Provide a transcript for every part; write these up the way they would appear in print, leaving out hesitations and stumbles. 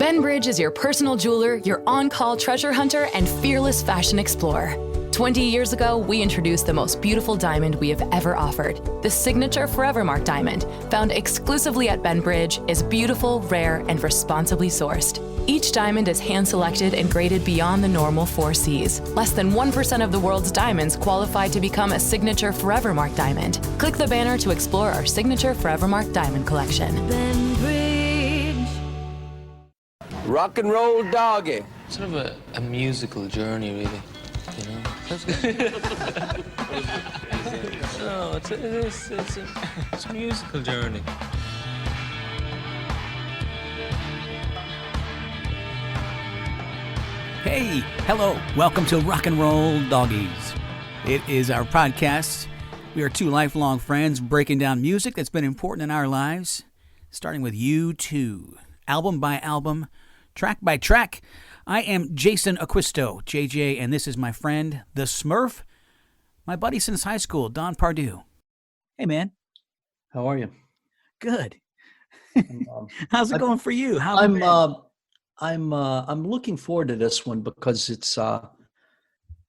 Bridge is your personal jeweler, your on-call treasure hunter, and fearless fashion explorer. 20 years ago, we introduced the most beautiful diamond we have ever offered. The signature Forevermark diamond, found exclusively at Bridge, is beautiful, rare, and responsibly sourced. Each diamond is hand-selected and graded beyond the normal 4 Cs. Less than 1% of the world's diamonds qualify to become a signature Forevermark diamond. Click the banner to explore our signature Forevermark diamond collection. Bridge. Rock and roll doggy. Sort of a musical journey, really. You know, that's good. No, it's a musical journey. Hey, hello, welcome to Rock and Roll Doggies. It is our podcast. We are 2 lifelong friends breaking down music that's been important in our lives, starting with U2, album by album, track by track. I am Jason Acquisto, JJ, and this is my friend, the Smurf, my buddy since high school, Don Pardue. Hey, man. How are you? Good. How's it going for you? I'm looking forward to this one because it's,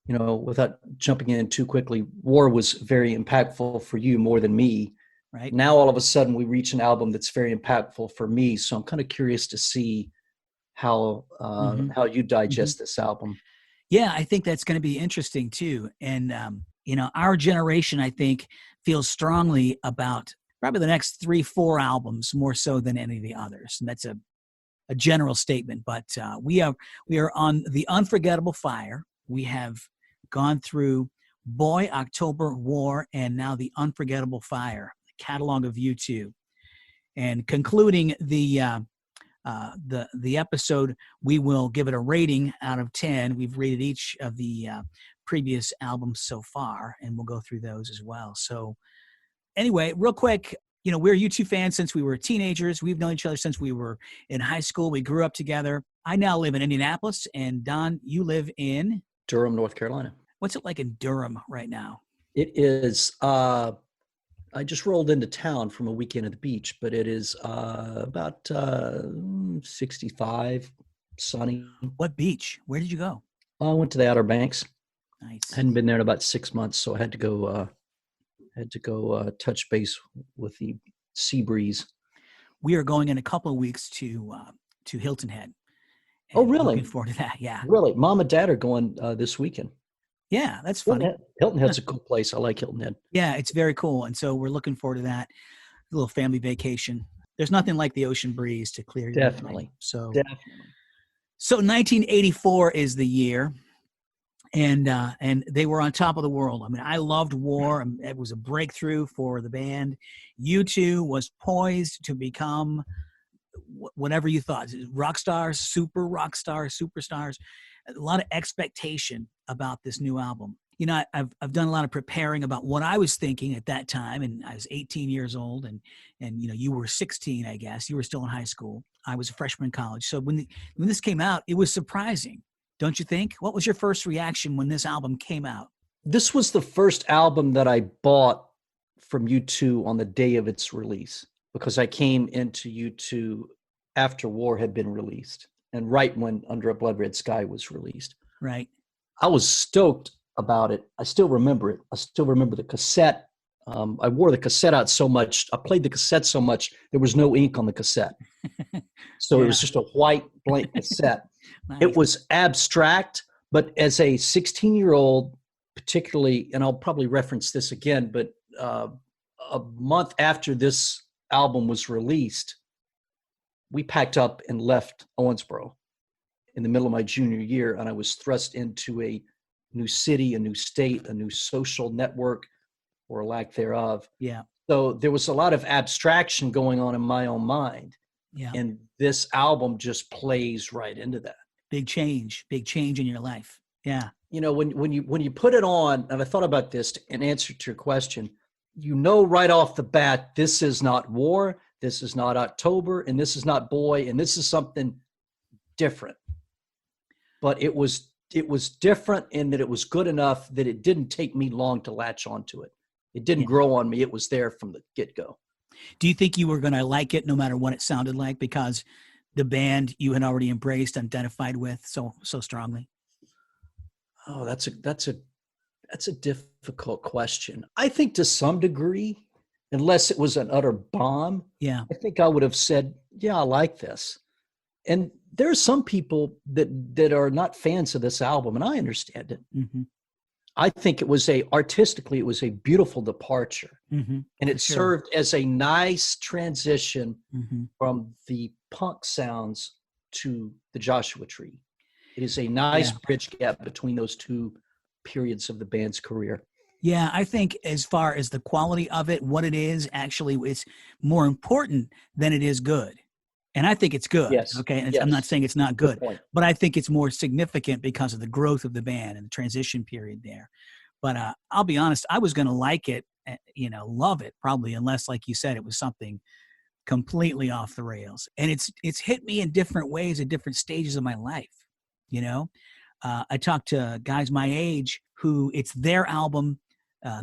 without jumping in too quickly, War was very impactful for you more than me. Right. Now, all of a sudden, we reach an album that's very impactful for me. So I'm kind of curious to see how you digest this album. Yeah, I think that's going to be interesting too. And, our generation, I think, feels strongly about probably the next 3-4 albums more so than any of the others. And that's a general statement, but we are on the Unforgettable Fire. We have gone through Boy, October, War, and now the Unforgettable Fire, the catalog of U2. And concluding the episode, we will give it a rating out of 10. We've rated each of the previous albums so far, and we'll go through those as well. So anyway, real quick, we're U2 fans since we were teenagers. We've known each other since we were in high school. We grew up together. I now live in Indianapolis, and Don, you live in? Durham, North Carolina. What's it like in Durham right now? It is, I just rolled into town from a weekend at the beach, but it is about 65, sunny. What beach? Where did you go? I went to the Outer Banks. Nice. Hadn't been there in about 6 months, so I had to go touch base with the sea breeze. We are going in a couple of weeks to Hilton Head. Oh, really? Looking forward to that. Yeah. Really, Mom and Dad are going this weekend. Yeah, that's funny. Hilton Head's a cool place. I like Hilton Head. Yeah, it's very cool, and so we're looking forward to that. A little family vacation. There's nothing like the ocean breeze to clear your Definitely. mind. So 1984 is the year. And they were on top of the world. I mean, I loved War. It was a breakthrough for the band. U2 was poised to become whatever you thought. Rock stars, super rock stars, superstars. A lot of expectation about this new album. I've done a lot of preparing about what I was thinking at that time, and I was 18 years old, and you were 16, I guess. You were still in high school. I was a freshman in college. So when this came out, it was surprising. Don't you think? What was your first reaction when this album came out? This was the first album that I bought from U2 on the day of its release, because I came into U2 after War had been released and right when Under a Blood Red Sky was released. Right. I was stoked about it. I still remember it. I still remember the cassette. I wore the cassette out so much. I played the cassette so much, there was no ink on the cassette. So It was just a white blank cassette. Nice. It was abstract, but as a 16-year-old, particularly, and I'll probably reference this again, but a month after this album was released, we packed up and left Owensboro in the middle of my junior year, and I was thrust into a new city, a new state, a new social network, or lack thereof. Yeah. So there was a lot of abstraction going on in my own mind. Yeah. And this album just plays right into that. Big change in your life. Yeah. When you put it on, and I thought about this in answer to your question, right off the bat, this is not War, this is not October, and this is not Boy, and this is something different. But it was different in that it was good enough that it didn't take me long to latch onto it. It didn't grow on me. It was there from the get-go. Do you think you were going to like it no matter what it sounded like? Because the band you had already embraced, identified with so strongly? Oh, that's a difficult question. I think to some degree, unless it was an utter bomb, Yeah. I think I would have said, yeah, I like this. And there are some people that are not fans of this album, and I understand it. Mm-hmm. I think artistically, it was a beautiful departure. Mm-hmm. And For it sure. served as a nice transition Mm-hmm. from the punk sounds to the Joshua Tree. It is a nice bridge gap between those two periods of the band's career. Yeah, I think as far as the quality of it, what it is, actually, it's more important than it is good. And I think it's good. Yes. Okay. And Yes. I'm not saying it's not Good good, point. but I think it's more significant because of the growth of the band and the transition period there. But I'll be honest, I was going to like it, love it probably, unless, like you said, it was something completely off the rails. And it's hit me in different ways at different stages of my life. I talk to guys my age who it's their album.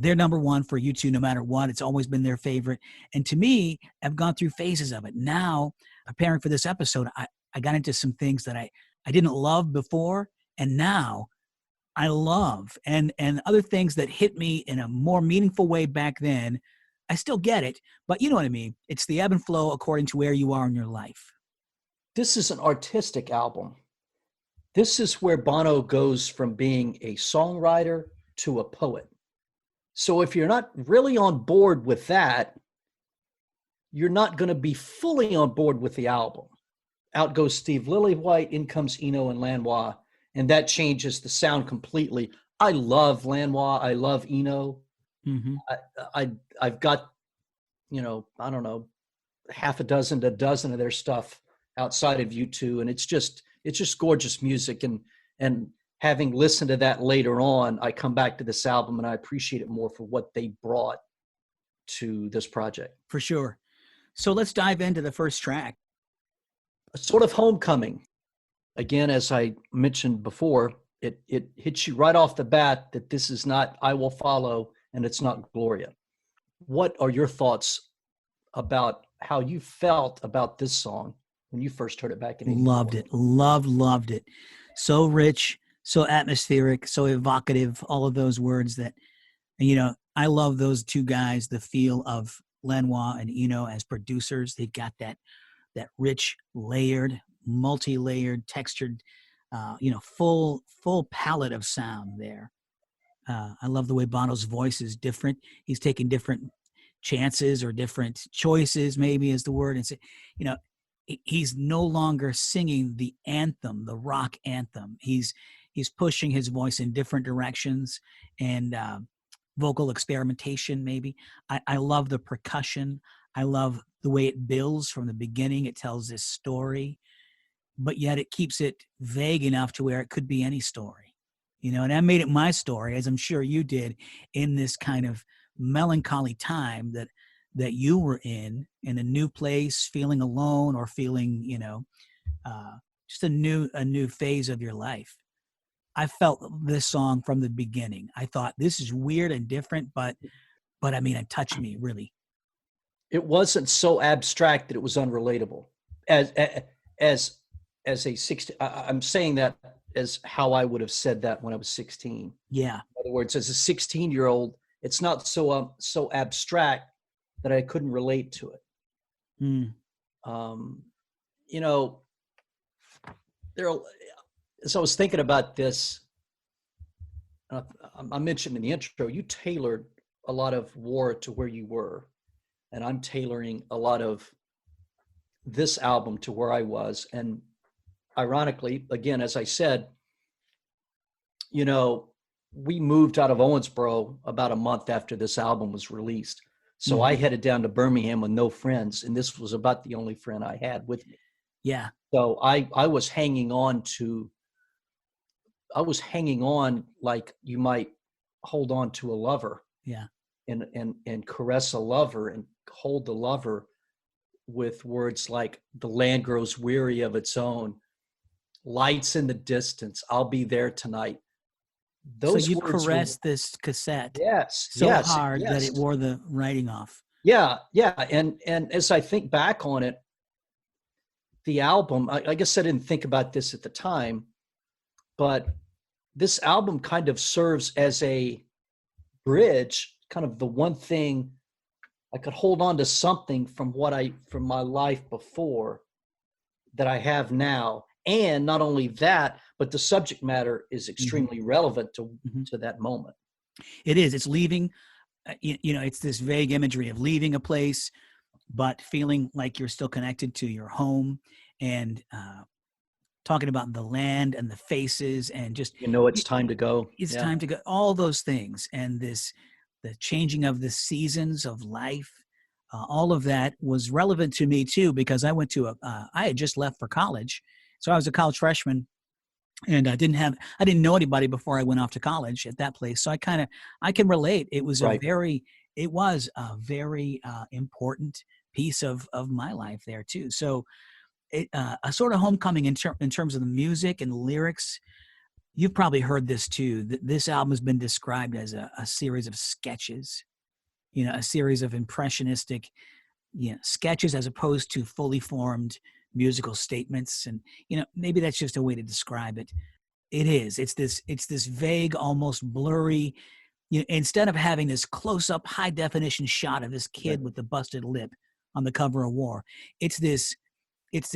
They're number one for U2 no matter what. It's always been their favorite. And to me, I've gone through phases of it. Now, preparing for this episode, I got into some things that I didn't love before, and now I love. And other things that hit me in a more meaningful way back then, I still get it, but you know what I mean? It's the ebb and flow according to where you are in your life. This is an artistic album. This is where Bono goes from being a songwriter to a poet. So if you're not really on board with that, you're not going to be fully on board with the album. Out goes Steve Lillywhite, in comes Eno and Lanois, and that changes the sound completely. I love Lanois. I love Eno. Mm-hmm. I've got, I don't know, half a dozen to a dozen of their stuff outside of U2, and it's just gorgeous music. And having listened to that later on, I come back to this album and I appreciate it more for what they brought to this project. For sure. So let's dive into the first track. A sort of homecoming. Again, as I mentioned before, it hits you right off the bat that this is not I Will Follow and it's not Gloria. What are your thoughts about how you felt about this song when you first heard it back in 84? Loved it. Loved it. So rich, so atmospheric, so evocative, all of those words that, I love those two guys, the feel of Lanois and Eno as producers. They've got that rich, layered, multi-layered, textured, full palette of sound there. I love the way Bono's voice is different. He's taking different chances or different choices, maybe is the word. And he's no longer singing the anthem, the rock anthem. He's pushing his voice in different directions and vocal experimentation, maybe. I love the percussion. I love the way it builds from the beginning. It tells this story, but yet it keeps it vague enough to where it could be any story. And I made it my story, as I'm sure you did, in this kind of melancholy time that you were in a new place, feeling alone or feeling, just a new phase of your life. I felt this song from the beginning. I thought this is weird and different, but I mean, it touched me really. It wasn't so abstract that it was unrelatable. As a 16, I'm saying that as how I would have said that when I was 16. Yeah. In other words, as a 16-year-old, it's not so abstract that I couldn't relate to it. As I was thinking about this, I mentioned in the intro, you tailored a lot of War to where you were, and I'm tailoring a lot of this album to where I was. And ironically, again, as I said, we moved out of Owensboro about a month after this album was released. So I headed down to Birmingham with no friends, and this was about the only friend I had with me. Yeah. So I was hanging on like you might hold on to a lover. Yeah. And caress a lover and hold the lover with words like the land grows weary of its own, lights in the distance, I'll be there tonight. Those so you words caressed this cassette so hard that it wore the writing off. Yeah. And as I think back on it, the album, I guess I didn't think about this at the time, but this album kind of serves as a bridge, kind of the one thing I could hold on to something from from my life before that I have now. And not only that, but the subject matter is extremely relevant to that moment. It is. It's leaving. It's this vague imagery of leaving a place, but feeling like you're still connected to your home, and talking about the land and the faces, and just It's time to go. it's Yeah. time to go. All those things, and the changing of the seasons of life. All of that was relevant to me too, because I went to I had just left for college, so I was a college freshman, and I didn't know anybody before I went off to college at that place. So I can relate. It was Right. it was a very important piece of my life there too. So a sort of homecoming in terms of the music and the lyrics. You've probably heard this too. This album has been described as a series of sketches, a series of impressionistic, sketches as opposed to fully formed musical statements. And, maybe that's just a way to describe it. It is. It's this vague, almost blurry, instead of having this close up high definition shot of this kid with the busted lip on the cover of War, it's this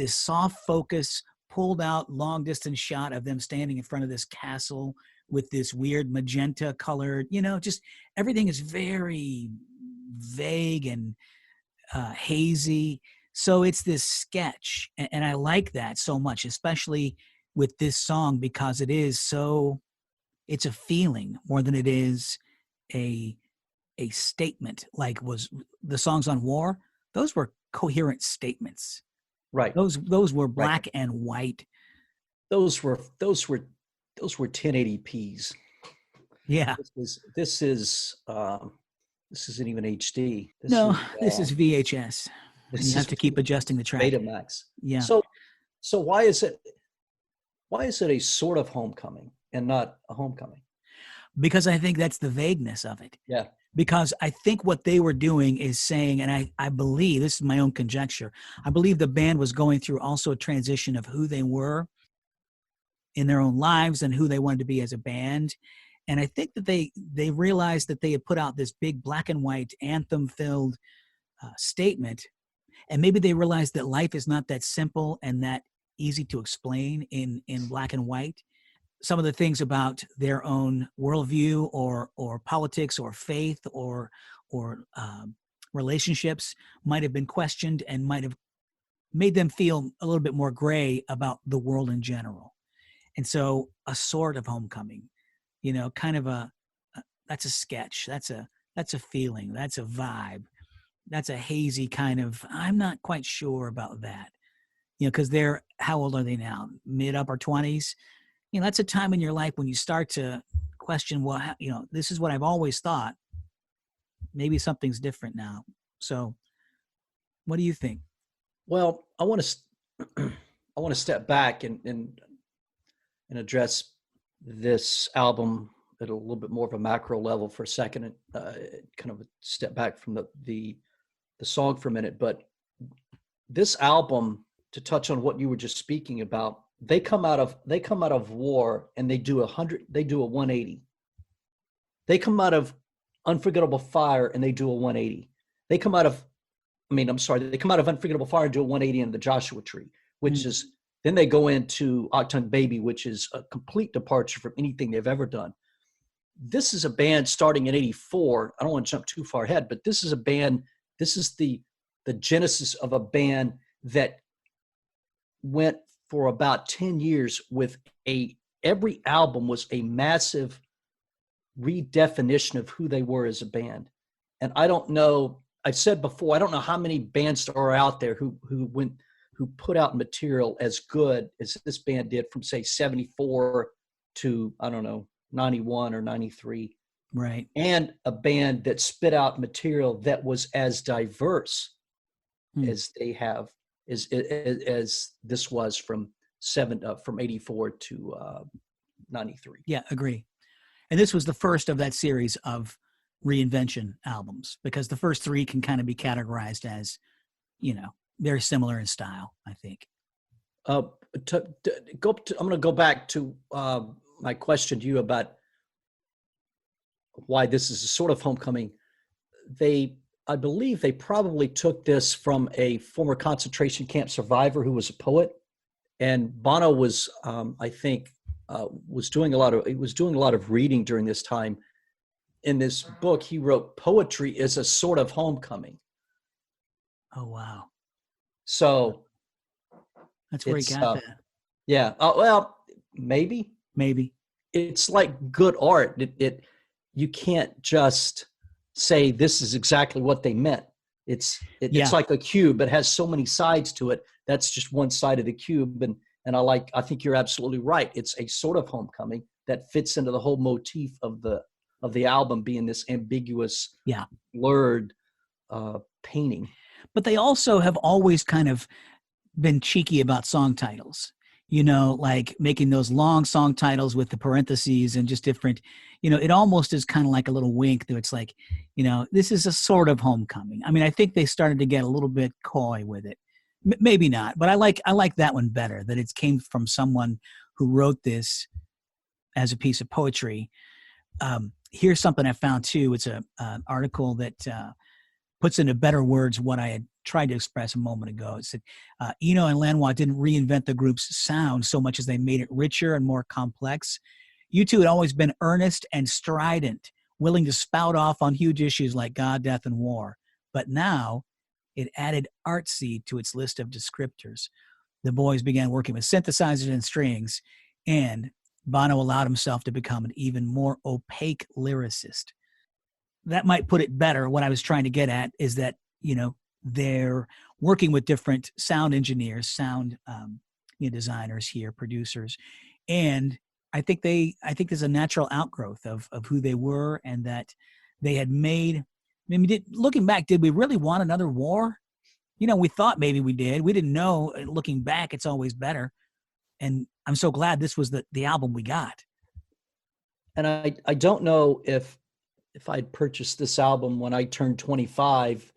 soft focus, pulled out long distance shot of them standing in front of this castle with this weird magenta colored, just everything is very vague and hazy. So it's this sketch. And I like that so much, especially with this song, because it's a feeling more than it is a statement. Like was the songs on War, those were coherent statements. Right. Those were Right. black and white. Those were 1080p's. Yeah. This isn't even HD. This is VHS. And you have to keep adjusting the track. Betamax. Yeah. So why is it a sort of homecoming and not a homecoming? Because I think that's the vagueness of it. Yeah. Because I think what they were doing is saying, and I believe, this is my own conjecture, I believe the band was going through also a transition of who they were in their own lives and who they wanted to be as a band. And I think that they realized that they had put out this big black and white anthem-filled statement, and maybe they realized that life is not that simple and that easy to explain in black and white. Some of the things about their own worldview or politics or faith or relationships might have been questioned and might have made them feel a little bit more gray about the world in general. And so a sort of homecoming, kind of that's a sketch. That's a feeling. That's a vibe. That's a hazy kind of, I'm not quite sure about that, because how old are they now? Mid upper 20s. That's a time in your life when you start to question, well, this is what I've always thought. Maybe something's different now. So what do you think? Well, I want to step back and address this album at a little bit more of a macro level for a second, and kind of a step back from the song for a minute. But this album, to touch on what you were just speaking about, they come out of War and they do a 180. They come out of Unforgettable Fire and they do a 180. They come out of Unforgettable Fire and do a 180 in the Joshua Tree, which is, then they go into Octung Baby, which is a complete departure from anything they've ever done. This is a band starting in 84. I don't want to jump too far ahead, but this is the genesis of a band that went for about 10 years with every album was a massive redefinition of who they were as a band. And I don't know, I've said before, I don't know how many bands are out there who put out material as good as this band did from, say, 74 to, I don't know, 91 or 93. Right. And a band that spit out material that was as diverse as they have, as this was from 84 to 93. Yeah, agree. And this was the first of that series of reinvention albums, because the first three can kind of be categorized as, very similar in style, I think. Uh, I'm going to go back to my question to you about why this is a sort of homecoming. I believe they probably took this from a former concentration camp survivor who was a poet, and Bono was, I think, was doing a lot of reading during this time. In this book, he wrote, "Poetry is a sort of homecoming." Oh, wow. So That's where he got that. yeah. Well, maybe Maybe. it's like good art. You can't just say this is exactly what they meant. It's like a cube. It has so many sides to it. That's just one side of the cube. And I think you're absolutely right. It's a sort of homecoming that fits into the whole motif of the album being this ambiguous, blurred painting. But they also have always kind of been cheeky about song titles, like making those long song titles with the parentheses and just different, it almost is kind of like a little wink that it's like, this is a sort of homecoming. I mean, I think they started to get a little bit coy with it. Maybe not, but I like that one better, that it came from someone who wrote this as a piece of poetry. Here's something I found too. It's an article that puts into better words what I had tried to express a moment ago. It said, Eno and Lanois didn't reinvent the group's sound so much as they made it richer and more complex. U2 had always been earnest and strident, willing to spout off on huge issues like God, death, and war. But now it added artsy to its list of descriptors. The boys began working with synthesizers and strings, and Bono allowed himself to become an even more opaque lyricist. That might put it better. What I was trying to get at is that, they're working with different sound engineers, sound designers here, producers. And I think there's a natural outgrowth of who they were, and that they had made. I mean, looking back, did we really want another war? We thought maybe we did. We didn't know. Looking back, it's always better. And I'm so glad this was the album we got. And I don't know if I'd purchased this album when I turned 25,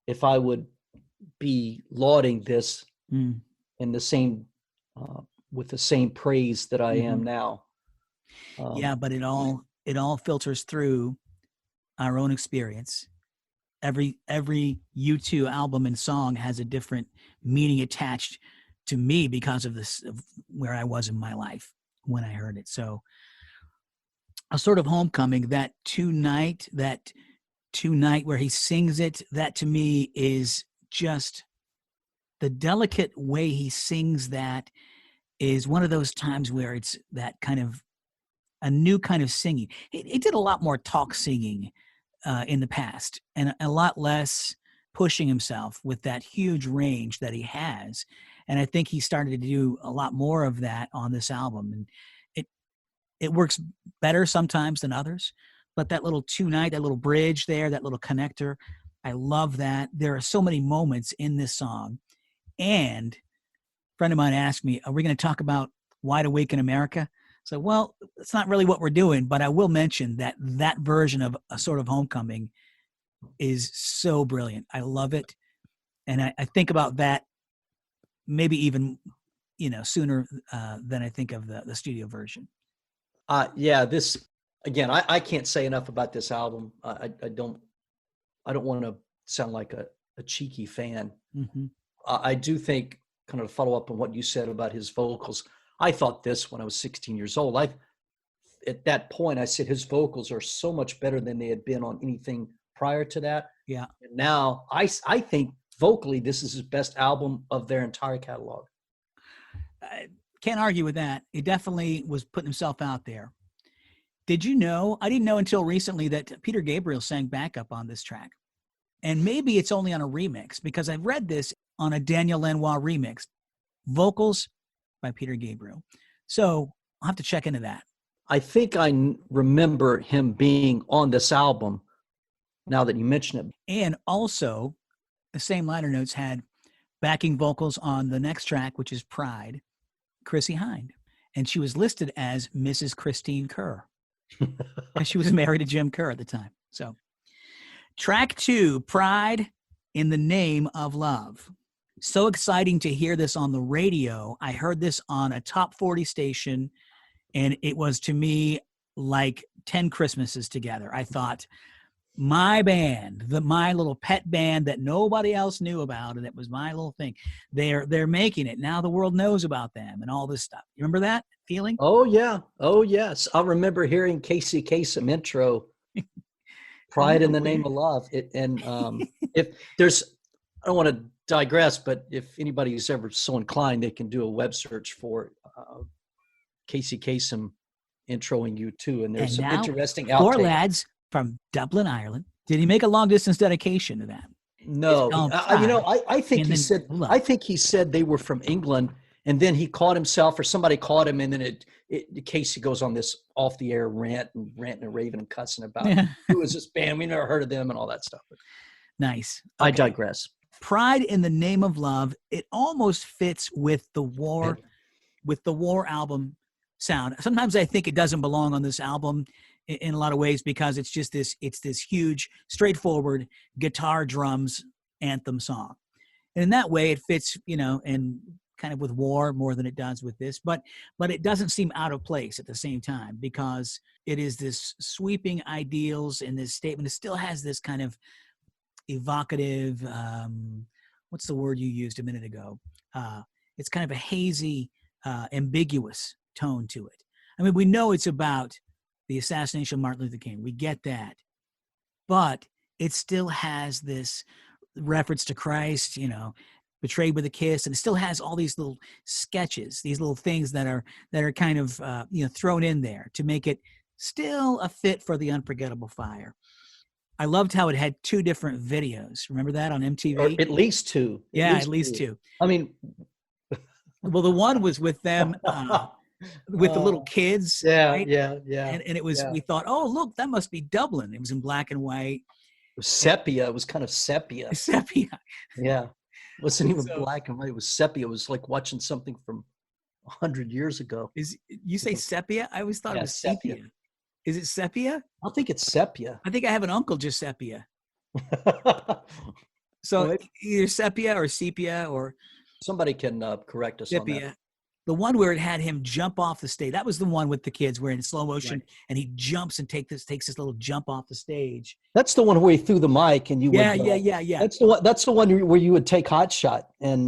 if I would be lauding this in the same with the same praise that I am now. But it all filters through our own experience. Every U2 album and song has a different meaning attached to me because of where I was in my life when I heard it. So a sort of homecoming, that two night where he sings it, that to me is just the delicate way he sings. That is one of those times where it's that kind of a new kind of singing. He did a lot more talk singing in the past, and a lot less pushing himself with that huge range that he has. And I think he started to do a lot more of that on this album. And it works better sometimes than others. But that little two-night, that little bridge there, that little connector, I love that. There are so many moments in this song. And a friend of mine asked me, are we going to talk about Wide Awake in America? So, well, it's not really what we're doing, but I will mention that version of A Sort of Homecoming is so brilliant. I love it. And I think about that maybe even, sooner than I think of the studio version. This, again, I can't say enough about this album. I don't want to sound like a cheeky fan. Mm-hmm. I do think, kind of follow up on what you said about his vocals, I thought this when I was 16 years old. At that point, I said his vocals are so much better than they had been on anything prior to that. Yeah. And now I think vocally this is his best album of their entire catalog. I can't argue with that. He definitely was putting himself out there. Did you know? I didn't know until recently that Peter Gabriel sang backup on this track. And maybe it's only on a remix, because I've read this on a Daniel Lanois remix. Vocals by Peter Gabriel. So I'll have to check into that. I think I remember him being on this album now that you mention it. And also, the same liner notes had backing vocals on the next track, which is Pride, Chrissie Hynde. And she was listed as Mrs. Christine Kerr. And she was married to Jim Kerr at the time. So track 2, Pride in the Name of Love. So exciting to hear this on the radio. I heard this on a top 40 station, and it was to me like 10 Christmases together. I thought, my band, my little pet band that nobody else knew about, and it was my little thing. They're making it. Now the world knows about them and all this stuff. You remember that feeling? Oh yeah. Oh yes. I remember hearing Casey Kasem intro, "Pride in the Name of Love." If there's, I don't want to digress, but if anybody's ever so inclined, they can do a web search for Casey Kasem introing U2, and there's some interesting outtakes. Four lads from Dublin, Ireland. Did he make a long distance dedication to that? No, I think he said. I think he said they were from England, and then he caught himself, or somebody caught him, and then Casey goes on this off the air ranting and raving and cussing about who is this band? We never heard of them and all that stuff. But nice. Okay. I digress. Pride in the Name of Love. It almost fits with the War album sound. Sometimes I think it doesn't belong on this album in a lot of ways, because it's this huge, straightforward guitar drums anthem song. And in that way it fits, and kind of with War more than it does with this, but it doesn't seem out of place at the same time, because it is this sweeping ideals in this statement. It still has this kind of evocative, what's the word you used a minute ago? It's kind of a hazy, ambiguous tone to it. I mean, we know it's about the assassination of Martin Luther King. We get that. But it still has this reference to Christ, betrayed with a kiss, and it still has all these little sketches, these little things that are kind of thrown in there to make it still a fit for the Unforgettable Fire. I loved how it had 2 different videos. Remember that on MTV? Or at least 2. At least two. I mean, well, the one was with them with the little kids. Yeah, right? yeah. And it was, we thought, oh, look, that must be Dublin. It was in black and white. It was sepia. It was kind of sepia. Sepia. Yeah. It wasn't even black and white. It was sepia. It was like watching something from 100 years ago. You say sepia? I always thought it was sepia. Is it sepia? I think it's sepia. I think I have an uncle just sepia. So either sepia or sepia or somebody can correct us sepia. on that. The one where it had him jump off the stage. That was the one with the kids where in slow motion, and he jumps and takes this little jump off the stage. That's the one where he threw the mic and you would. Yeah. That's the one where you would take Hot Shot and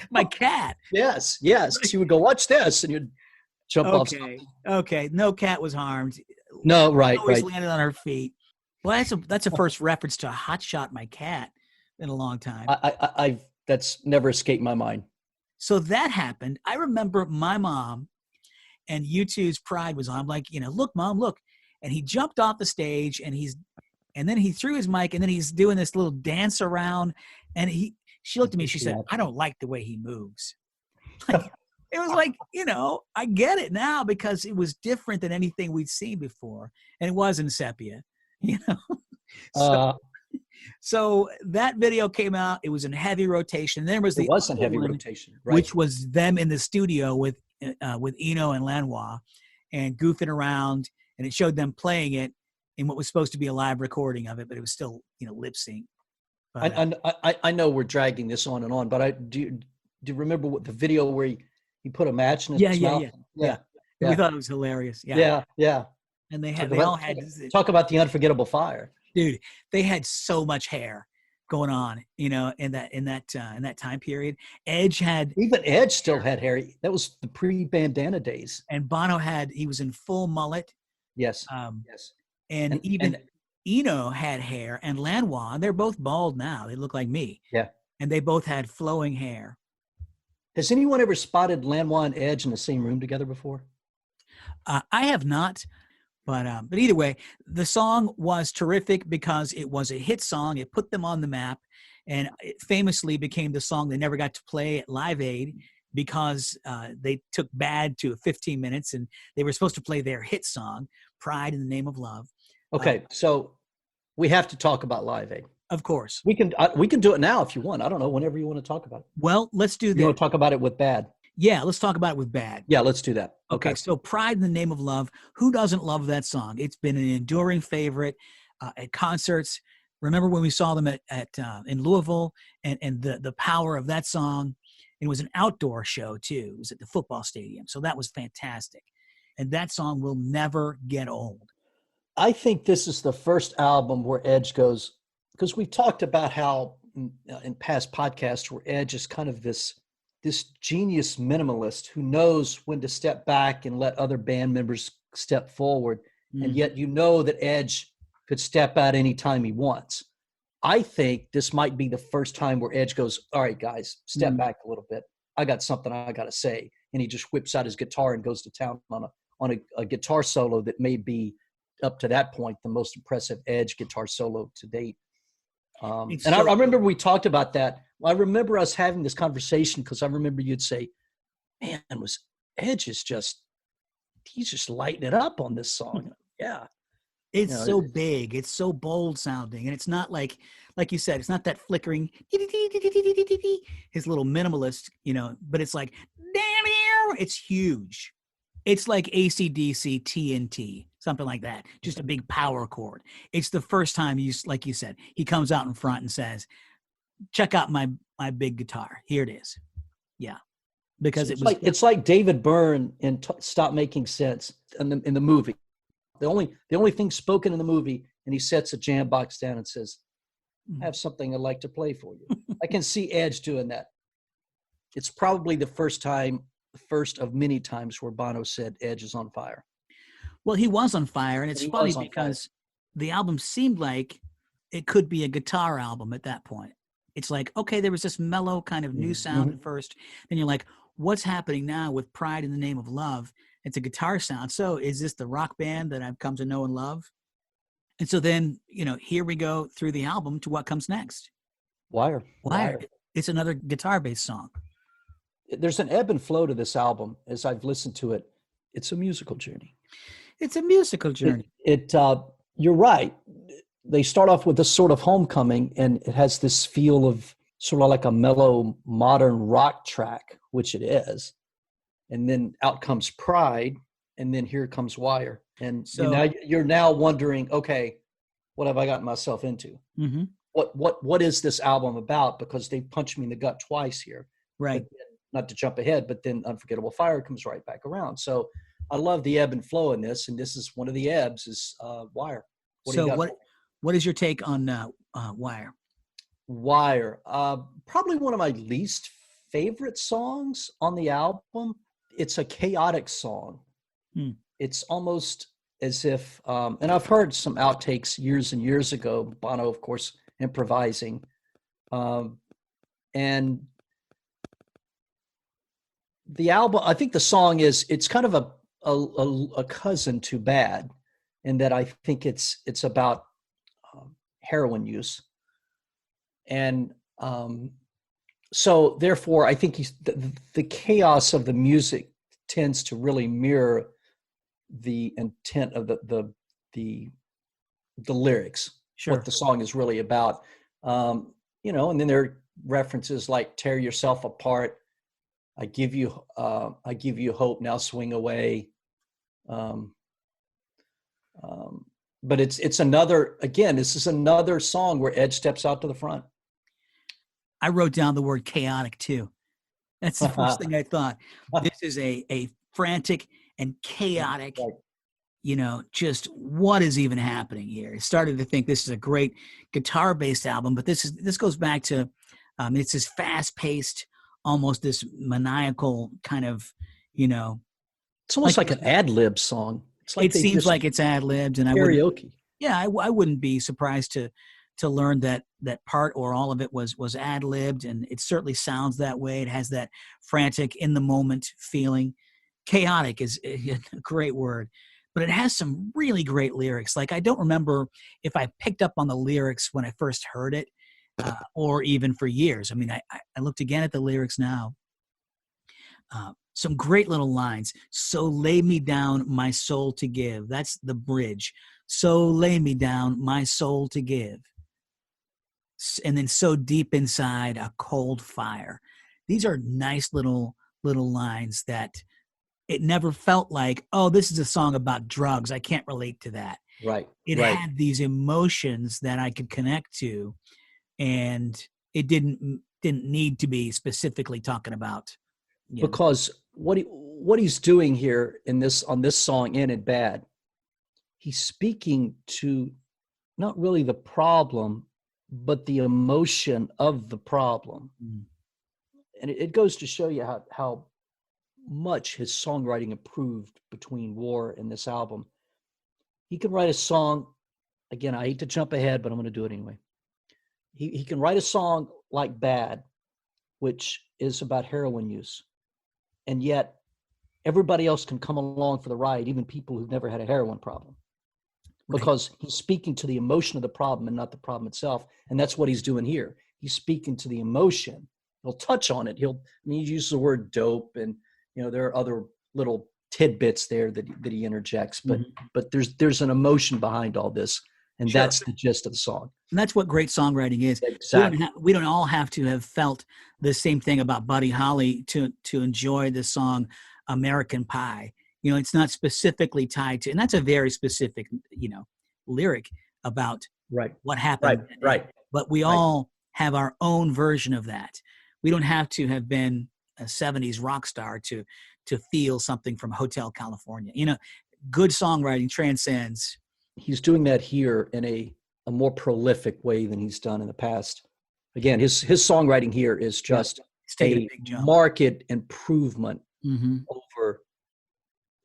my cat. Yes. You would go, watch this, and you'd jump off something. Okay. No cat was harmed. No, right. Always landed on her feet. Well, that's a first reference to Hot Shot my cat in a long time. I that's never escaped my mind. So that happened. I remember my mom and U2's Pride was on. I'm like, look, Mom, look. And he jumped off the stage and then he threw his mic and then he's doing this little dance around. And she looked at me, she said, I don't like the way he moves. It was like, I get it now because it was different than anything we'd seen before. And it was in sepia, So that video came out. It was in heavy rotation. Then it was in heavy rotation, right. Which was them in the studio with Eno and Lanois and goofing around. And it showed them playing it in what was supposed to be a live recording of it, but it was still, lip sync. I know we're dragging this on and on, but do you remember what the video where he put a match in his mouth? Yeah. We thought it was hilarious. Yeah. And they talk about the Unforgettable Fire. Dude, they had so much hair going on, in that time period. Even Edge still had hair. That was the pre-bandana days. And Bono he was in full mullet. Yes. Yes. And even Eno had hair, and Lanois, they're both bald now. They look like me. Yeah. And they both had flowing hair. Has anyone ever spotted Lanois and Edge in the same room together before? I have not. But either way, the song was terrific because it was a hit song. It put them on the map, and it famously became the song they never got to play at Live Aid because they took Bad to 15 minutes, and they were supposed to play their hit song, Pride in the Name of Love. Okay, so we have to talk about Live Aid. Of course. We can do it now if you want. I don't know, whenever you want to talk about it. Well, let's do that. You want to talk about it with Bad? Yeah, let's talk about it with Bad. Yeah, let's do that. Okay, so Pride in the Name of Love. Who doesn't love that song? It's been an enduring favorite at concerts. Remember when we saw them in Louisville, and the power of that song. It was an outdoor show too. It was at the football stadium, so that was fantastic. And that song will never get old. I think this is the first album where Edge goes, because we've talked about how in past podcasts where Edge is kind of this genius minimalist who knows when to step back and let other band members step forward. And yet you know that Edge could step out anytime he wants. I think this might be the first time where Edge goes, all right, guys, step back a little bit. I got something I got to say. And he just whips out his guitar and goes to town on a guitar solo that may be, up to that point, the most impressive Edge guitar solo to date. I remember we talked about that. I remember us having this conversation because I remember you'd say, man, Edge is he's just lighting it up on this song. Yeah. It's so big. It's so bold sounding. And it's not like you said, it's not that flickering, his little minimalist, but it's like, it's huge. It's like AC/DC TNT, something like that. Just a big power chord. It's the first time like you said, he comes out in front and says, check out my big guitar. Here it is. Yeah. Because it's like David Byrne in Stop Making Sense in the movie. The only thing spoken in the movie, and he sets a jam box down and says, I have something I'd like to play for you. I can see Edge doing that. It's probably the first of many times where Bono said Edge is on fire. Well, he was on fire, and it's funny because the album seemed like it could be a guitar album at that point. It's like, okay, there was this mellow kind of new sound at first. Then you're like, what's happening now with Pride in the Name of Love? It's a guitar sound. So is this the rock band that I've come to know and love? And so then, here we go through the album to what comes next. Wire. It's another guitar-based song. There's an ebb and flow to this album as I've listened to it. It's a musical journey. It's a musical journey. You're right. They start off with this sort of homecoming, and it has this feel of sort of like a mellow modern rock track, which it is. And then out comes Pride, and then here comes Wire. And so you're now wondering, okay, what have I gotten myself into? Mm-hmm. What is this album about? Because they punched me in the gut twice here. Right. Not to jump ahead, but then Unforgettable Fire comes right back around. So I love the ebb and flow in this, and this is one of the ebbs is Wire. What is your take on Wire? Wire, probably one of my least favorite songs on the album. It's a chaotic song. It's almost as if, and I've heard some outtakes years and years ago, Bono, of course, improvising. And the album, I think the song it's kind of a cousin to Bad, in that I think it's about heroin use. And so therefore, I think the chaos of the music tends to really mirror the intent of the lyrics, sure, what the song is really about. And then there are references like "tear yourself apart," I give you hope, now swing away. But it's another, again, this is another song where Edge steps out to the front. I wrote down the word chaotic too. That's the first thing I thought. This is a frantic and chaotic, just what is even happening here? I started to think this is a great guitar-based album, but this goes back to, it's this fast-paced, almost this maniacal kind of, It's almost like an ad-lib song. It's like it seems like it's ad-libbed, and karaoke. I wouldn't be surprised to learn that part or all of it was ad-libbed, and it certainly sounds that way. It has that frantic, in the moment feeling. Chaotic is a great word, but it has some really great lyrics. Like, I don't remember if I picked up on the lyrics when I first heard it, or even for years. I mean, I looked again at the lyrics now. Some great little lines. So lay me down, my soul to give. That's the bridge. So lay me down, my soul to give. And then so deep inside, a cold fire. These are nice little lines that it never felt like, oh, this is a song about drugs. I can't relate to that. Right. It Right. had these emotions that I could connect to, and it didn't need to be specifically talking about, you know. Because what he's doing here in this on this song "In and Bad," he's speaking to not really the problem, but the emotion of the problem. Mm. And it goes to show you how much his songwriting improved between War and this album. He can write a song. Again, I hate to jump ahead, but I'm going to do it anyway. He can write a song like Bad, which is about heroin use. And yet everybody else can come along for the ride, even people who've never had a heroin problem, because he's speaking to the emotion of the problem and not the problem itself. And that's what he's doing here. He's speaking to the emotion. He'll touch on it. He uses the word dope, and there are other little tidbits there that he interjects, but there's an emotion behind all this, and Sure. that's the gist of the song. And that's what great songwriting is. Exactly. We don't all have to have felt the same thing about Buddy Holly to enjoy the song American Pie. It's not specifically tied to, and that's a very specific, lyric about what happened. Right. But we all have our own version of that. We don't have to have been a 70s rock star to feel something from Hotel California. Good songwriting transcends. He's doing that here in a more prolific way than he's done in the past. Again, his songwriting here is just a marked improvement over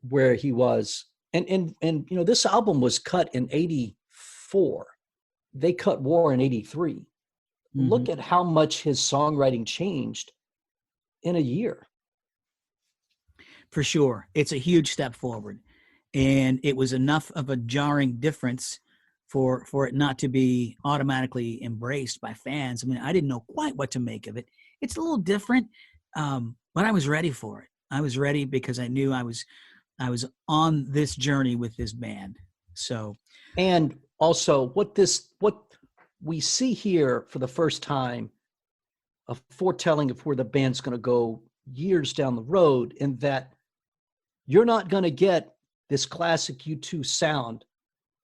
where he was. And this album was cut in 84. They cut War in 83. Look at how much his songwriting changed in a year. For sure. It's a huge step forward. And it was enough of a jarring difference for it not to be automatically embraced by fans. I mean, I didn't know quite what to make of it. It's a little different, but I was ready for it. I was ready because I knew I was on this journey with this band. So, and also what we see here for the first time, a foretelling of where the band's going to go years down the road, in that you're not going to get this classic U2 sound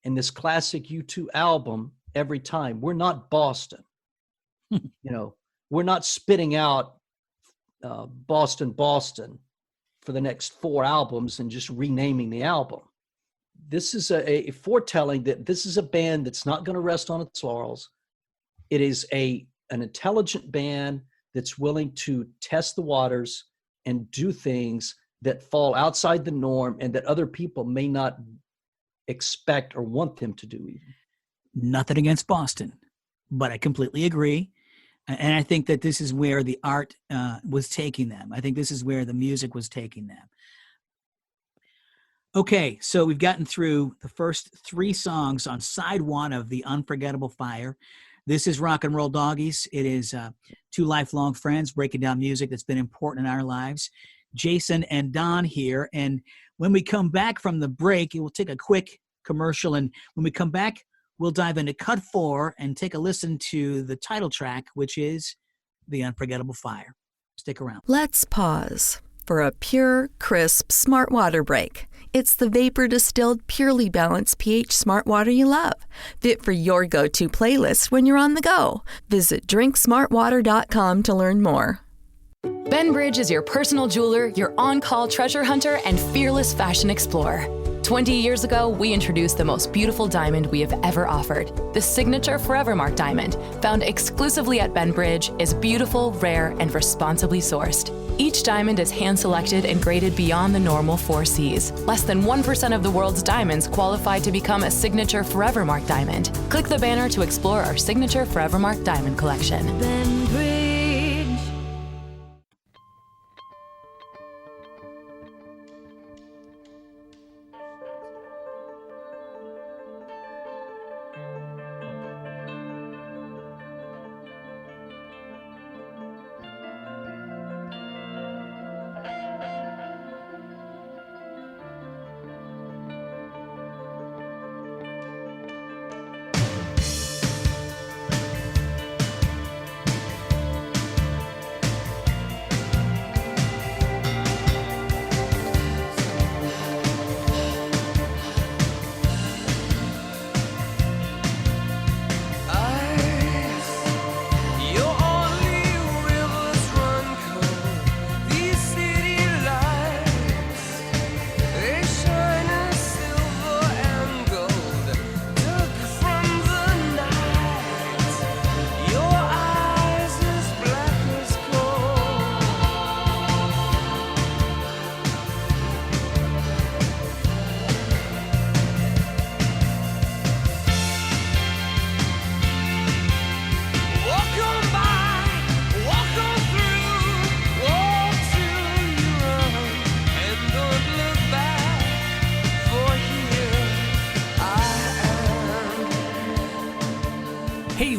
and this classic U2 album every time. We're not Boston. We're not spitting out Boston for the next 4 albums and just renaming the album. This is a foretelling that this is a band that's not going to rest on its laurels. It is an intelligent band that's willing to test the waters and do things that fall outside the norm and that other people may not expect or want them to do even. Nothing against Boston, but I completely agree. And I think that this is where the art was taking them. I think this is where the music was taking them. Okay, so we've gotten through the first 3 songs on side 1 of the Unforgettable Fire. This is Rock and Roll Doggies. It is 2 lifelong friends breaking down music that's been important in our lives. Jason and Don here. And when we come back from the break, we'll take a quick commercial. And when we come back, we'll dive into cut 4 and take a listen to the title track, which is The Unforgettable Fire. Stick around. Let's pause for a pure, crisp, smart water break. It's the vapor distilled, purely balanced pH smart water you love. Fit for your go-to playlist when you're on the go. Visit drinksmartwater.com to learn more. Benbridge is your personal jeweler, your on-call treasure hunter, and fearless fashion explorer. 20 years ago, we introduced the most beautiful diamond we have ever offered. The signature Forevermark diamond, found exclusively at Benbridge, is beautiful, rare, and responsibly sourced. Each diamond is hand-selected and graded beyond the normal 4 Cs. Less than 1% of the world's diamonds qualify to become a signature Forevermark diamond. Click the banner to explore our signature Forevermark diamond collection. Benbridge.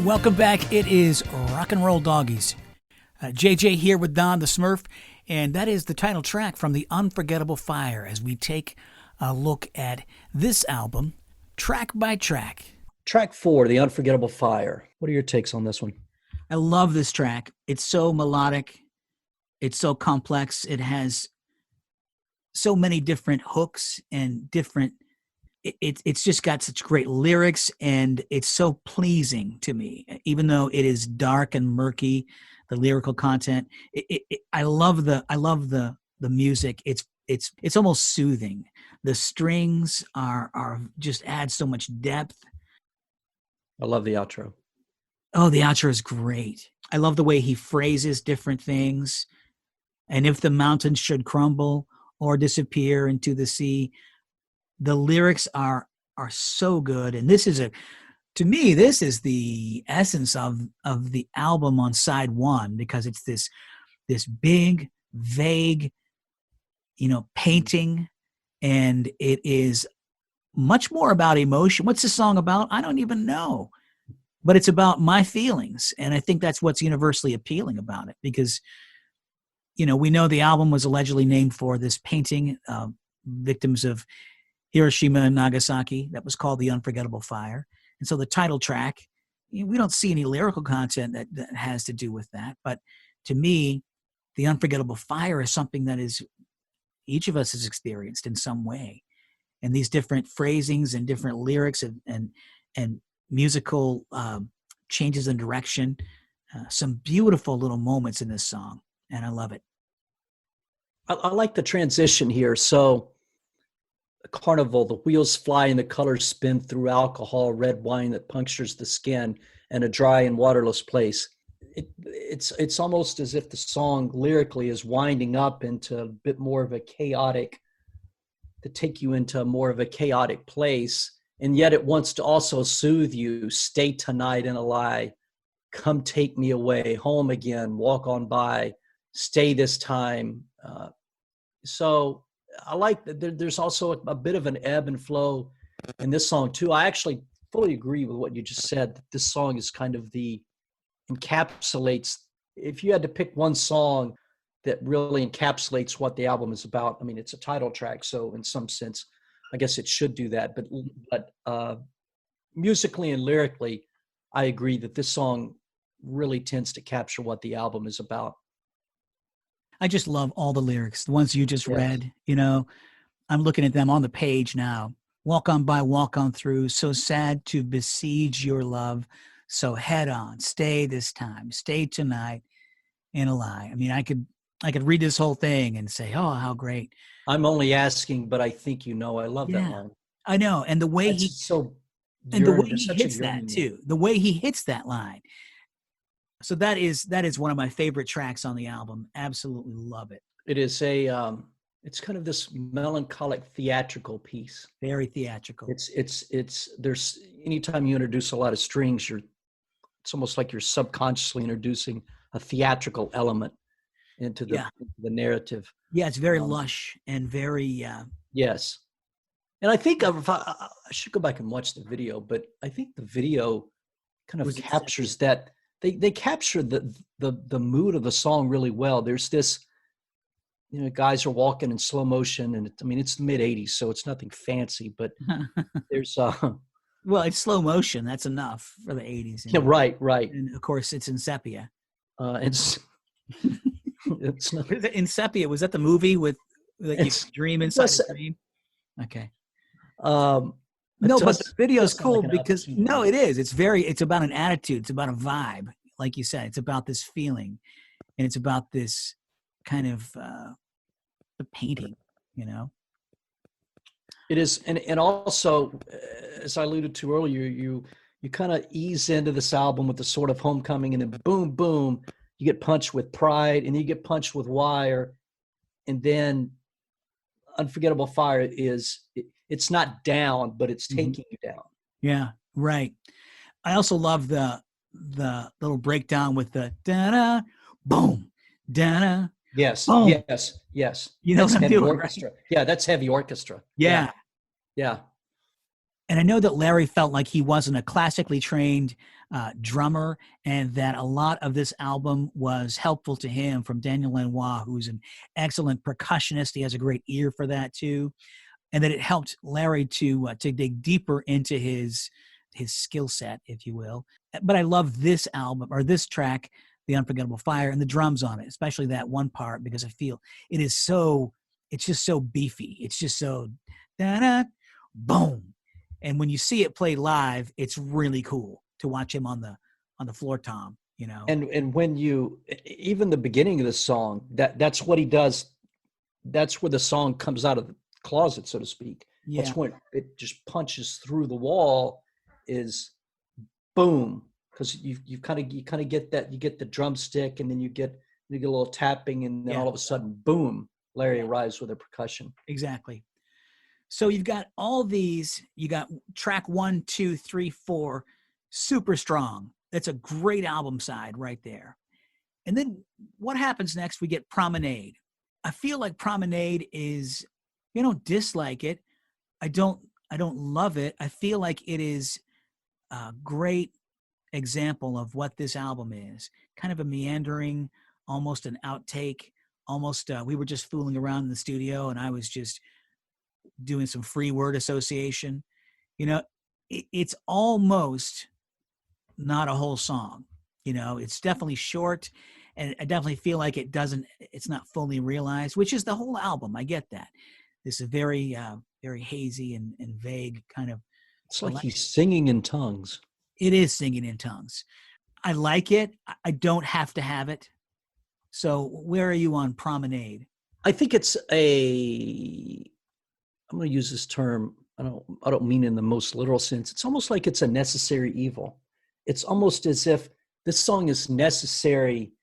welcome back. It is Rock and Roll Doggies. JJ here with Don the Smurf, and that is the title track from the Unforgettable Fire as we take a look at this album, track by track. Track 4, The Unforgettable Fire. What are your takes on this one? I love this track. It's so melodic. It's so complex. It has so many different hooks and different it's just got such great lyrics, and it's so pleasing to me, even though it is dark and murky, the lyrical content. I love the music. It's almost soothing. The strings are just add so much depth. I love the outro. Oh, the outro is great. I love the way he phrases different things. And if the mountains should crumble or disappear into the sea, the lyrics are so good. And to me, this is the essence of the album on side 1, because it's this big, vague, painting, and it is much more about emotion. What's the song about? I don't even know. But it's about my feelings. And I think that's what's universally appealing about it, because, we know the album was allegedly named for this painting, victims of Hiroshima and Nagasaki, that was called The Unforgettable Fire. And so the title track, we don't see any lyrical content that has to do with that. But to me, The Unforgettable Fire is something that each of us has experienced in some way. And these different phrasings and different lyrics and musical changes in direction, some beautiful little moments in this song, and I love it. I like the transition here. So, a carnival, the wheels fly and the colors spin through alcohol, red wine that punctures the skin, and a dry and waterless place. It's almost as if the song lyrically is winding up into a bit more of a chaotic, to take you into more of a chaotic place. And yet it wants to also soothe you. Stay tonight in a lie. Come take me away. Home again. Walk on by. Stay this time. So I like that there's also a bit of an ebb and flow in this song too. I actually fully agree with what you just said. That this song is kind of encapsulates. If you had to pick one song that really encapsulates what the album is about, I mean, it's a title track, so in some sense, I guess it should do that. But musically and lyrically, I agree that this song really tends to capture what the album is about. I just love all the lyrics, the ones you just read. I'm looking at them on the page now. Walk on by, walk on through, so sad to besiege your love. So head on, stay this time, stay tonight in a lie. I mean, I could read this whole thing and say, oh, how great. I'm only asking, but I think I love that line. I know. And the way he hits that too. The way he hits that line. So that is one of my favorite tracks on the album. Absolutely love it. It is it's kind of this melancholic theatrical piece. Very theatrical. There's anytime you introduce a lot of strings, it's almost like you're subconsciously introducing a theatrical element into the narrative. Yeah, it's very lush and very yes. And I think I should go back and watch the video, but I think the video kind of captures that. They capture the mood of the song really well. There's this, guys are walking in slow motion, and it's the mid '80s, so it's nothing fancy, but there's well, it's slow motion. That's enough for the '80s. Yeah, right. And of course, it's in sepia. It's not in sepia. Was that the movie with you dream inside a dream? Okay. No, but the video is cool because it is. It's about an attitude. It's about a vibe. Like you said, it's about this feeling, and it's about this kind of the painting, It is. And also, as I alluded to earlier, you kind of ease into this album with the sort of homecoming, and then boom, boom, you get punched with Pride, and you get punched with Wire, and then Unforgettable Fire it's not down, but it's taking you down. Yeah, right. I also love the little breakdown with the da-da, boom, da-da. Yes, boom. yes. That's heavy doing, orchestra. Right? Yeah, that's heavy orchestra. Yeah. Yeah. And I know that Larry felt like he wasn't a classically trained drummer, and that a lot of this album was helpful to him from Daniel Lanois, who's an excellent percussionist. He has a great ear for that too, and that it helped Larry to dig deeper into his skill set, if you will. But I love this album, or this track, The Unforgettable Fire, and the drums on it, especially that one part, because I feel it's just so beefy. It's just so da-da, boom. And when you see it played live, it's really cool to watch him on the floor tom, you know. And when you, even the beginning of the song, that's what he does. That's where the song comes out of the closet, so to speak. Yeah. That's when it just punches through the wall, is boom. Because you kind of get that, you get the drumstick, and then you get a little tapping, and then all of a sudden, boom, Larry arrives with a percussion. Exactly. So you've got all these. You got track 1, 2, 3, 4, super strong. That's a great album side right there. And then what happens next? We get Promenade. I feel like Promenade is, you don't dislike it. I don't love it. I feel like it is a great example of what this album is. Kind of a meandering, almost an outtake, almost we were just fooling around in the studio and I was just doing some free word association. You know, it's almost not a whole song. You know, it's definitely short, and I definitely feel like it's not fully realized, which is the whole album. I get that. This is very hazy and vague kind of. It's like he's singing in tongues. It is singing in tongues. I like it. I don't have to have it. So where are you on Promenade? I think it's I'm going to use this term. I don't mean in the most literal sense. It's almost like it's a necessary evil. It's almost as if this song is necessary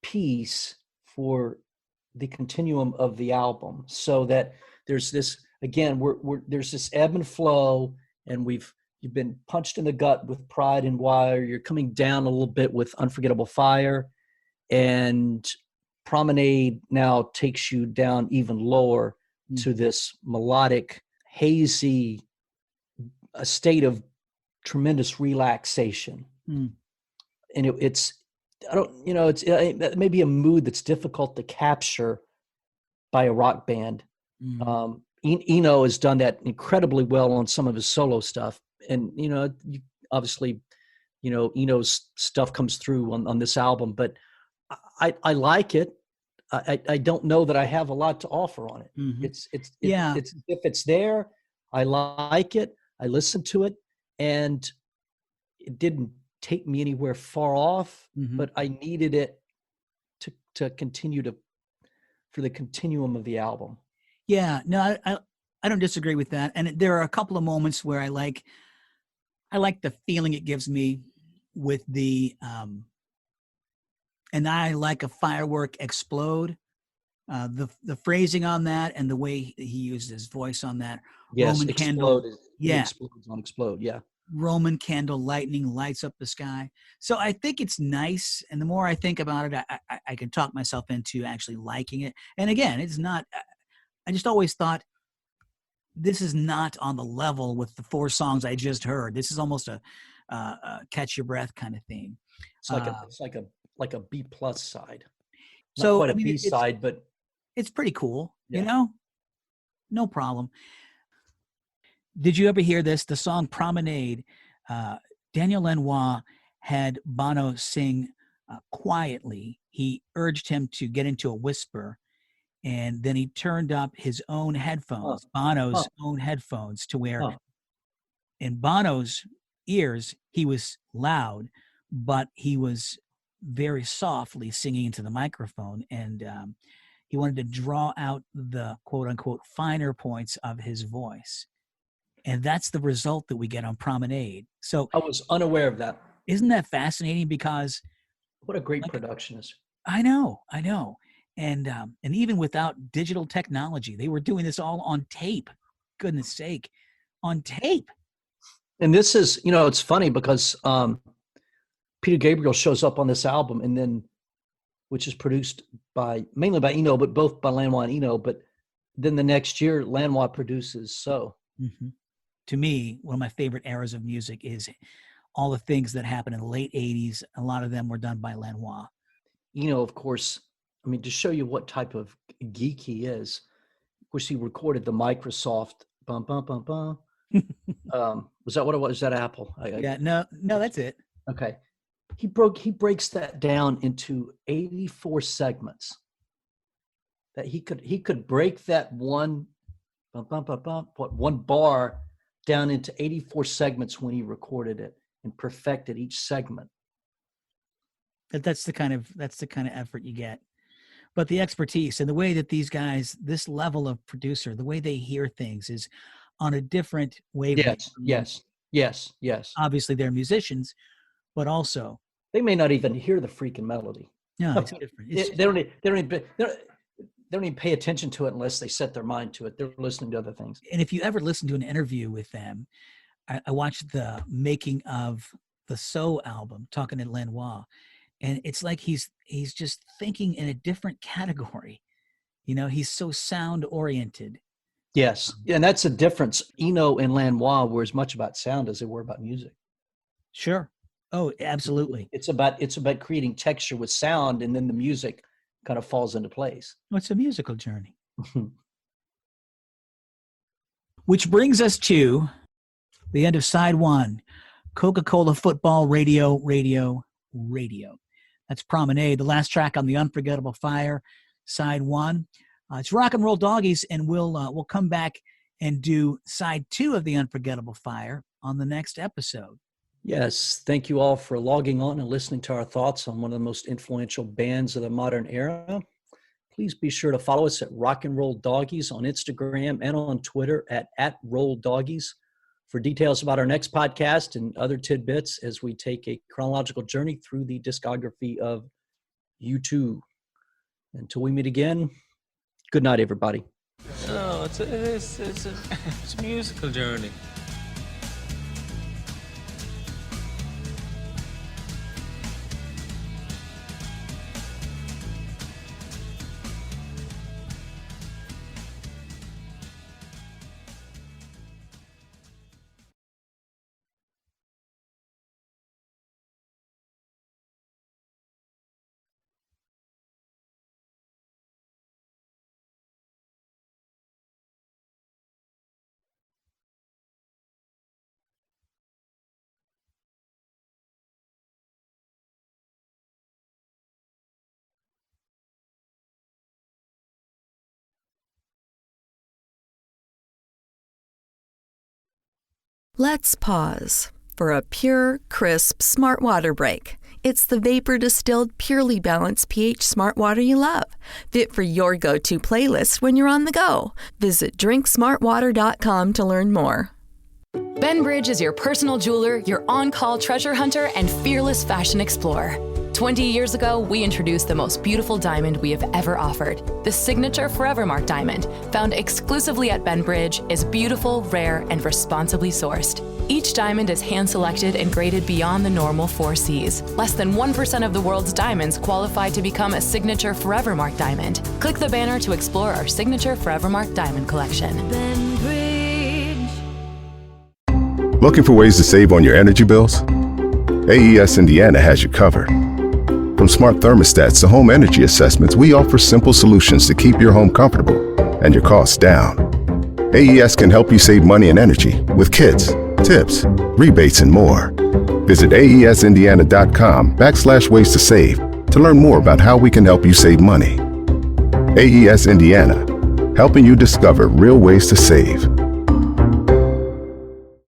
piece for the continuum of the album, so that there's this, again, there's this ebb and flow, and you've been punched in the gut with Pride and Wire. You're coming down a little bit with Unforgettable Fire, and Promenade now takes you down even lower to this melodic, hazy, a state of tremendous relaxation. And it's maybe a mood that's difficult to capture by a rock band. Eno has done that incredibly well on some of his solo stuff. And, obviously, Eno's stuff comes through on this album, but I like it. I don't know that I have a lot to offer on it. It's if it's there, I like it. I listened to it, and it didn't take me anywhere far off, but I needed it to continue for the continuum of the album. Yeah, no, I don't disagree with that. And there are a couple of moments where I like the feeling it gives me with the and I like a firework explode. The phrasing on that and the way he used his voice on that. Yes, Roman explode candle. Explodes on explode. Yeah. Roman candle lightning lights up the sky. So I think it's nice. And the more I think about it, I can talk myself into actually liking it. And again, it's not, I just always thought this is not on the level with the 4 songs I just heard. This is almost a catch your breath kind of thing. It's like a B+ side. Not So quite I a mean, B side, but it's pretty cool, Yeah. no problem. Did you ever hear this? The song Promenade, Daniel Lanois had Bono sing quietly. He urged him to get into a whisper, and then he turned up his own headphones, Bono's own headphones, to where in Bono's ears, he was loud, but he was very softly singing into the microphone, and he wanted to draw out the quote-unquote finer points of his voice. And that's the result that we get on Promenade. So I was unaware of that. isn't that fascinating? Because What a great productionist. I know. And even without digital technology, they were doing this all on tape. Goodness sake, on tape. And this is, it's funny because Peter Gabriel shows up on this album, and then, which is produced mainly by Eno, but both by Lanois and Eno. But then the next year, Lanois produces So. To me, one of my favorite eras of music is all the things that happened in the late 80s. A lot of them were done by Lanois. Of course, I mean, to show you what type of geek he is, of course, he recorded the Microsoft bum, bum, bum, bum. Was that what it was? Was that Apple? No, that's it. Okay. He breaks that down into 84 segments. That he could break that one one bar down into 84 segments when he recorded it and perfected each segment. That's the kind of effort you get. But the expertise and the way that these guys, this level of producer, the way they hear things is on a different wavelength. Yes. Obviously, they're musicians, but also they may not even hear the freaking melody. No, it's different. They don't even pay attention to it unless they set their mind to it. They're listening to other things. And if you ever listen to an interview with them, I watched the making of the So album, talking to Lanois, and it's like he's just thinking in a different category. He's so sound oriented. Yes, and that's a difference. Eno and Lanois were as much about sound as they were about music. Sure. Oh, absolutely. It's about creating texture with sound, and then the music kind of falls into place. Well, it's a musical journey. Which brings us to the end of side one, Coca-Cola Football Radio. That's Promenade, the last track on the Unforgettable Fire, side one. It's Rock and Roll Doggies, and we'll come back and do side two of the Unforgettable Fire on the next episode. Yes, thank you all for logging on and listening to our thoughts on one of the most influential bands of the modern era. Please be sure to follow us at Rock and Roll Doggies on Instagram and on Twitter at Roll Doggies for details about our next podcast and other tidbits as we take a chronological journey through the discography of U2. Until we meet again, good night, everybody. No, it's a musical journey. Let's pause for a pure, crisp, smart water break. It's the vapor distilled, purely balanced pH smart water you love. Fit for your go-to playlist when you're on the go. Visit drinksmartwater.com to learn more. Benbridge is your personal jeweler, your on-call treasure hunter, and fearless fashion explorer. 20 years ago, we introduced the most beautiful diamond we have ever offered. The signature Forevermark diamond, found exclusively at Benbridge, is beautiful, rare, and responsibly sourced. Each diamond is hand-selected and graded beyond the normal 4 Cs. Less than 1% of the world's diamonds qualify to become a signature Forevermark diamond. Click the banner to explore our signature Forevermark diamond collection. Benbridge. Looking for ways to save on your energy bills? AES Indiana has you covered. From smart thermostats to home energy assessments, we offer simple solutions to keep your home comfortable and your costs down. AES can help you save money and energy with kits, tips, rebates, and more. Visit aesindiana.com/ways to save to learn more about how we can help you save money. AES Indiana, helping you discover real ways to save.